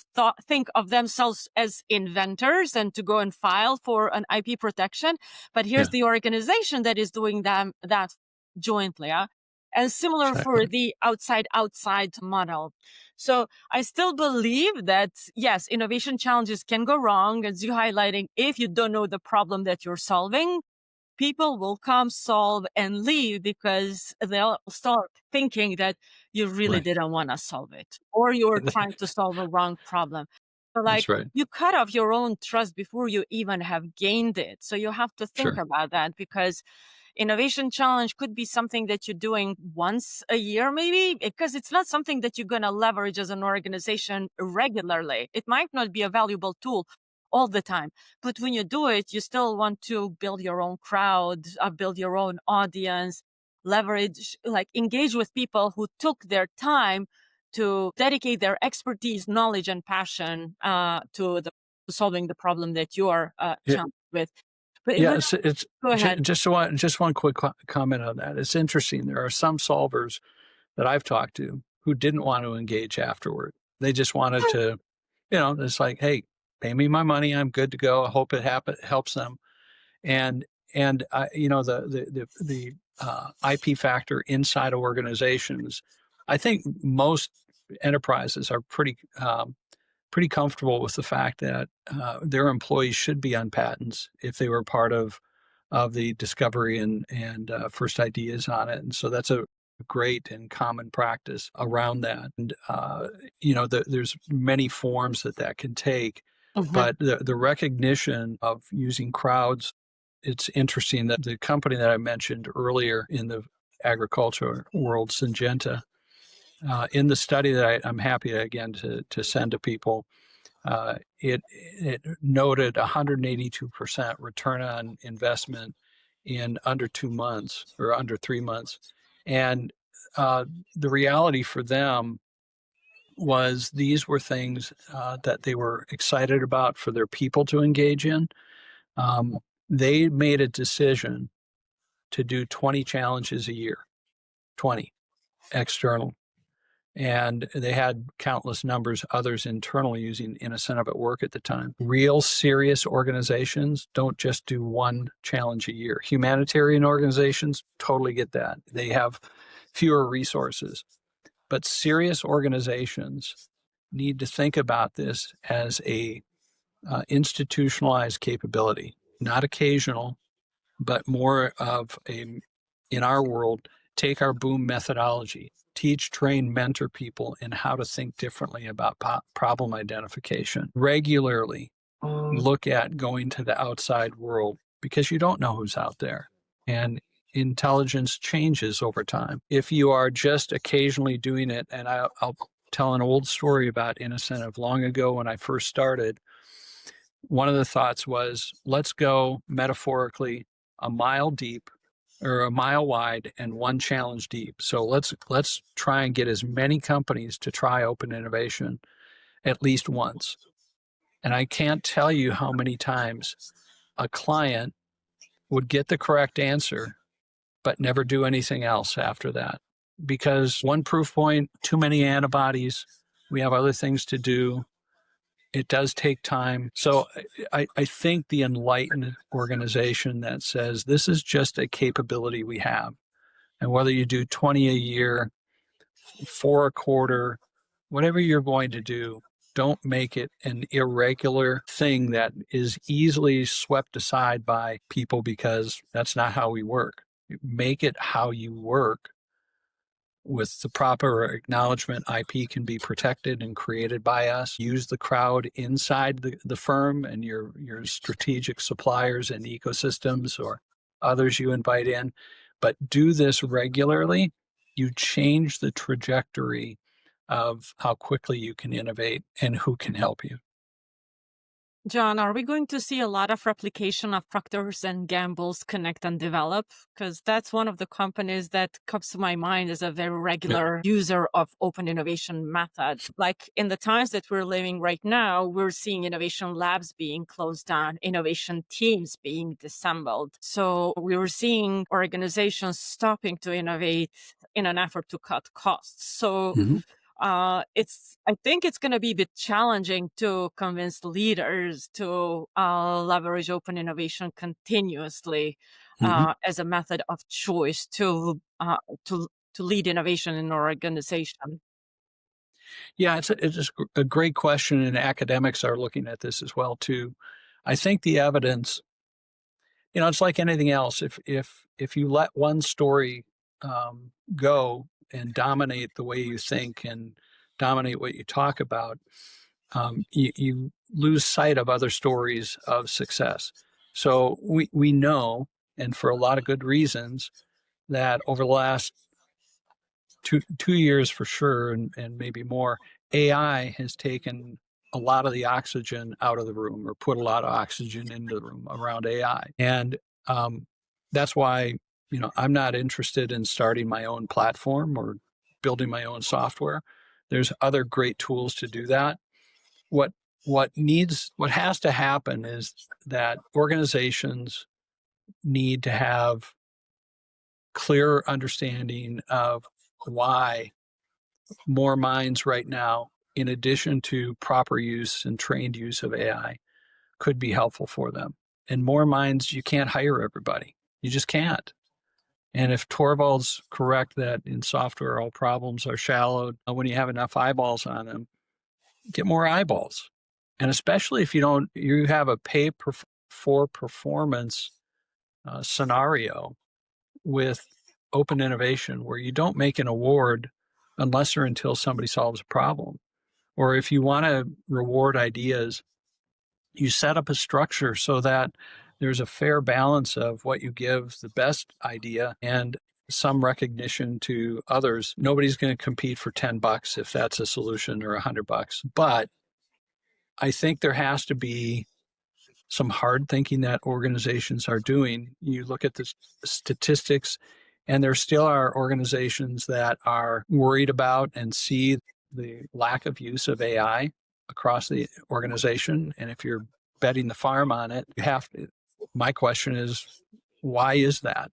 think of themselves as inventors and to go and file for an IP protection. But here's the organization that is doing that jointly. And similar for the outside model. So I still believe that, yes, innovation challenges can go wrong, as you're highlighting. If you don't know the problem that you're solving, people will come, solve, and leave because they'll start thinking that you really didn't want to solve it, or you're trying to solve a wrong problem. So you cut off your own trust before you even have gained it. So you have to think about that, because innovation challenge could be something that you're doing once a year, maybe, because it's not something that you're going to leverage as an organization regularly. It might not be a valuable tool all the time, but when you do it, you still want to build your own crowd, build your own audience, leverage, engage with people who took their time to dedicate their expertise, knowledge, and passion to solving the problem that you are challenged with. But it's go ahead. Just one quick comment on that. It's interesting. There are some solvers that I've talked to who didn't want to engage afterward. They just wanted to, it's like, hey, pay me my money. I'm good to go. I hope it helps them. And the IP factor inside of organizations, I think most enterprises are pretty comfortable with the fact that their employees should be on patents if they were part of the discovery and first ideas on it. And so that's a great and common practice around that. And, there's many forms that can take, but the recognition of using crowds, it's interesting that the company that I mentioned earlier in the agriculture world, Syngenta, in the study that I'm happy again to send to people, it noted 182% return on investment in under 2 months or under 3 months. And the reality for them was these were things that they were excited about for their people to engage in. They made a decision to do 20 challenges a year, 20 external. And they had countless numbers, others internal using Innocent at work at the time. Real serious organizations don't just do one challenge a year. Humanitarian organizations totally get that. They have fewer resources. But serious organizations need to think about this as a institutionalized capability, not occasional, but more of in our world, take our boom methodology, teach, train, mentor people in how to think differently about problem identification. Regularly look at going to the outside world because you don't know who's out there. And intelligence changes over time. If you are just occasionally doing it, and I'll tell an old story about Innocent of long ago when I first started. One of the thoughts was, let's go metaphorically a mile deep or a mile wide and one challenge deep. So let's try and get as many companies to try open innovation at least once. And I can't tell you how many times a client would get the correct answer, but never do anything else after that. Because one proof point, too many antibodies, we have other things to do. It does take time. So I think the enlightened organization that says this is just a capability we have. And whether you do 20 a year, 4 a quarter, whatever you're going to do, don't make it an irregular thing that is easily swept aside by people because that's not how we work. Make it how you work. With the proper acknowledgement, IP can be protected and created by us. Use the crowd inside the firm and your strategic suppliers and ecosystems or others you invite in. But do this regularly. You change the trajectory of how quickly you can innovate and who can help you. Jon, are we going to see a lot of replication of Procter's and Gamble's Connect and Develop? Because that's one of the companies that comes to my mind as a very regular user of open innovation method. Like in the times that we're living right now, we're seeing innovation labs being closed down, innovation teams being disassembled. So we were seeing organizations stopping to innovate in an effort to cut costs. So I think it's going to be a bit challenging to convince leaders to leverage open innovation continuously as a method of choice to lead innovation in an organization. Yeah, it's a great question, and academics are looking at this as well too. I think the evidence, it's like anything else. If you let one story go and dominate the way you think and dominate what you talk about, you lose sight of other stories of success. So we know, and for a lot of good reasons, that over the last two years for sure, and maybe more, AI has taken a lot of the oxygen out of the room or put a lot of oxygen into the room around AI. And that's why, I'm not interested in starting my own platform or building my own software. There's other great tools to do that. What has to happen is that organizations need to have clear understanding of why more minds right now, in addition to proper use and trained use of AI, could be helpful for them. And more minds, you can't hire everybody. You just can't. And if Torvald's correct that in software all problems are shallowed, when you have enough eyeballs on them, get more eyeballs. And especially if you have a pay for performance scenario with open innovation where you don't make an award unless or until somebody solves a problem. Or if you want to reward ideas, you set up a structure so that there's a fair balance of what you give the best idea and some recognition to others. Nobody's going to compete for $10 if that's a solution or $100. But I think there has to be some hard thinking that organizations are doing. You look at the statistics, and there still are organizations that are worried about and see the lack of use of AI across the organization. And if you're betting the farm on it, my question is, why is that?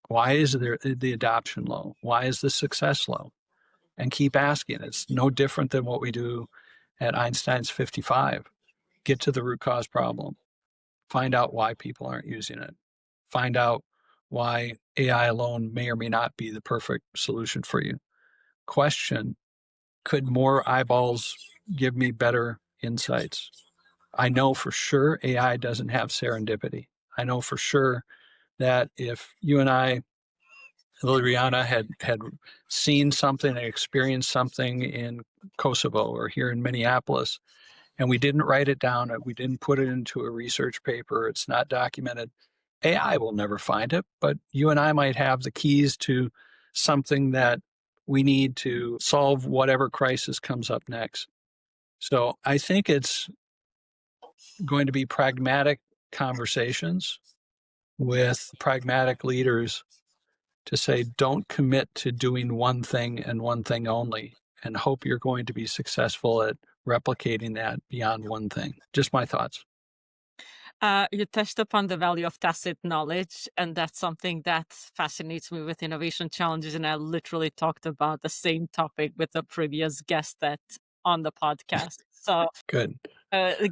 Why is there the adoption low? Why is the success low? And keep asking. It's no different than what we do at Einstein's 55. Get to the root cause problem. Find out why people aren't using it. Find out why AI alone may or may not be the perfect solution for you. Question, could more eyeballs give me better insights? I know for sure AI doesn't have serendipity. I know for sure that if you and I Liliana had seen something, experienced something in Kosovo or here in Minneapolis, and we didn't write it down. We didn't put it into a research paper. It's not documented. AI will never find it, but you and I might have the keys to something that we need to solve whatever crisis comes up next. So I think it's going to be pragmatic conversations with pragmatic leaders to say, don't commit to doing one thing and one thing only, and hope you're going to be successful at replicating that beyond one thing. Just my thoughts. You touched upon the value of tacit knowledge, and that's something that fascinates me with innovation challenges. And I literally talked about the same topic with a previous guest that on the podcast. So Good.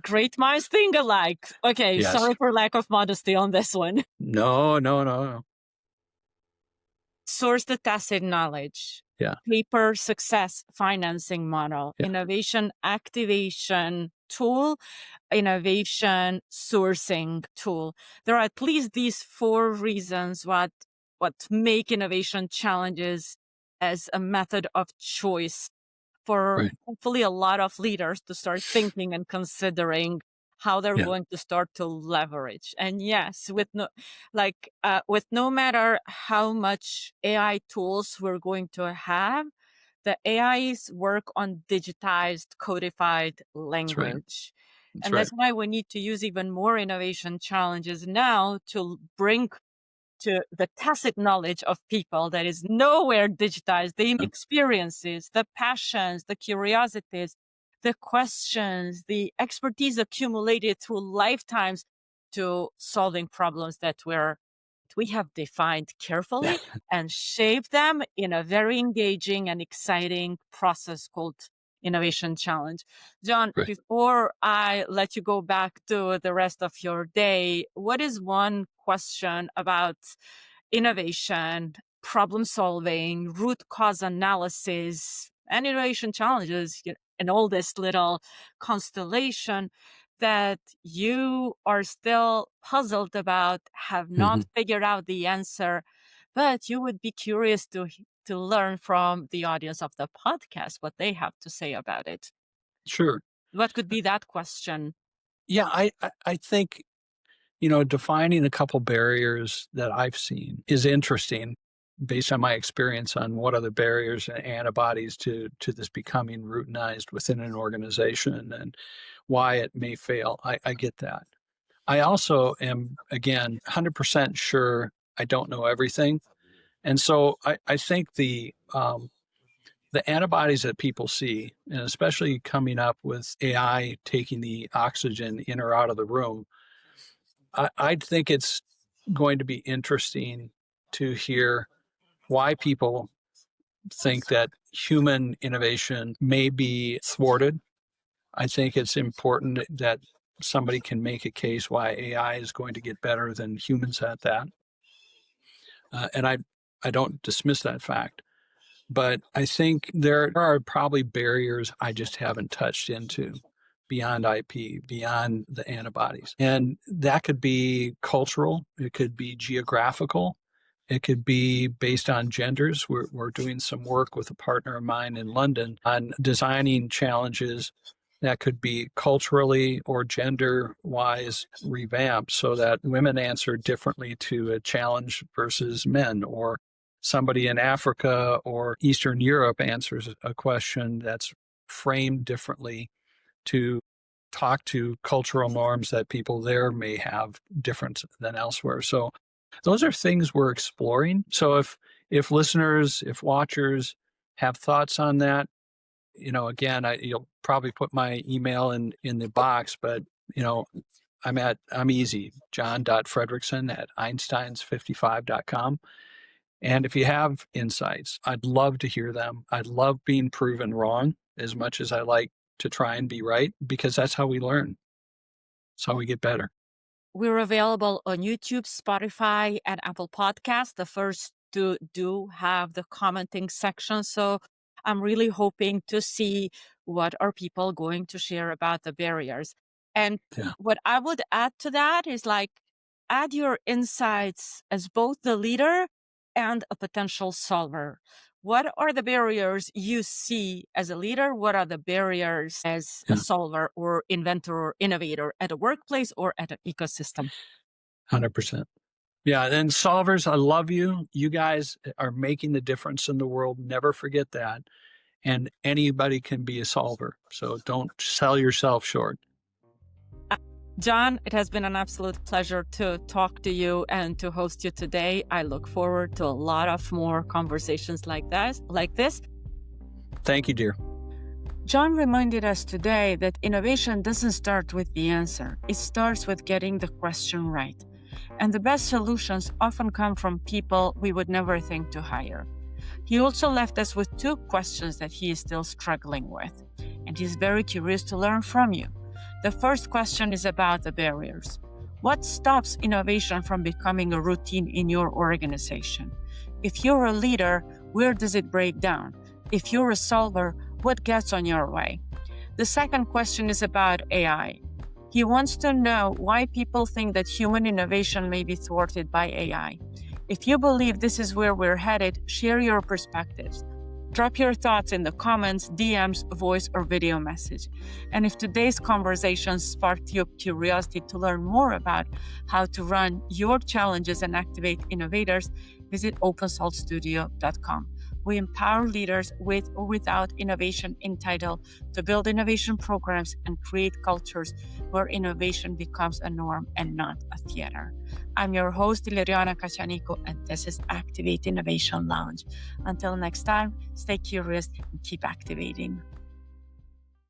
great minds think alike. Okay, Yes. sorry for lack of modesty on this one. No. Source the tacit knowledge. Yeah. Paper success financing model. Yeah. Innovation activation tool. Innovation sourcing tool. There are at least these 4 reasons what make innovation challenges as a method of choice for Right. hopefully a lot of leaders to start thinking and considering how they're Yeah. going to start to leverage. And yes, with no matter how much AI tools we're going to have, the AIs work on digitized, codified language. That's right. That's why we need to use even more innovation challenges now to bring to the tacit knowledge of people that is nowhere digitized, the experiences, the passions, the curiosities, the questions, the expertise accumulated through lifetimes to solving problems that we have defined carefully and shaped them in a very engaging and exciting process called innovation challenge. Jon, Right. before I let you go back to the rest of your day, what is one question about innovation, problem solving, root cause analysis, and innovation challenges in all this little constellation that you are still puzzled about, have not figured out the answer, but you would be curious to learn from the audience of the podcast what they have to say about it? Sure. What could be that question? Yeah, I think, defining a couple barriers that I've seen is interesting based on my experience on what are the barriers and antibodies to this becoming routinized within an organization and why it may fail. I get that. I also am, again, 100% sure I don't know everything. And so I think the antibodies that people see, and especially coming up with AI taking the oxygen in or out of the room, I think it's going to be interesting to hear why people think that human innovation may be thwarted. I think it's important that somebody can make a case why AI is going to get better than humans at that. And I don't dismiss that fact. But I think there are probably barriers I just haven't touched into beyond IP, beyond the antibodies. And that could be cultural, it could be geographical, it could be based on genders. We're doing some work with a partner of mine in London on designing challenges that could be culturally or gender wise revamped so that women answer differently to a challenge versus men, or somebody in Africa or Eastern Europe answers a question that's framed differently to talk to cultural norms that people there may have different than elsewhere. So those are things we're exploring. So if listeners, if watchers have thoughts on that, again, you'll probably put my email in the box, but I'm easy, jon.fredrickson@einsteins55.com. And if you have insights, I'd love to hear them. I'd love being proven wrong as much as I like to try and be right, because that's how we learn. That's how we get better. We're available on YouTube, Spotify, and Apple Podcasts. The first two do have the commenting section. So I'm really hoping to see what are people going to share about the barriers. And what I would add to that is add your insights as both the leader and a potential solver. What are the barriers you see as a leader? What are the barriers as a solver or inventor or innovator at a workplace or at an ecosystem? 100%. Yeah, and solvers, I love you. You guys are making the difference in the world. Never forget that. And anybody can be a solver. So don't sell yourself short. Jon, it has been an absolute pleasure to talk to you and to host you today. I look forward to a lot of more conversations like this. Thank you, dear. Jon reminded us today that innovation doesn't start with the answer. It starts with getting the question right. And the best solutions often come from people we would never think to hire. He also left us with 2 questions that he is still struggling with, and he's very curious to learn from you. The first question is about the barriers. What stops innovation from becoming a routine in your organization? If you're a leader, where does it break down? If you're a solver, what gets on your way? The second question is about AI. He wants to know why people think that human innovation may be thwarted by AI. If you believe this is where we're headed, share your perspectives. Drop your thoughts in the comments, DMs, voice, or video message. And if today's conversation sparked your curiosity to learn more about how to run your challenges and activate innovators, visit opensaltstudio.com. We empower leaders with or without innovation in title to build innovation programs and create cultures where innovation becomes a norm and not a theater. I'm your host, Ileriana Caccianico, and this is Activate Innovation Lounge. Until next time, stay curious and keep activating.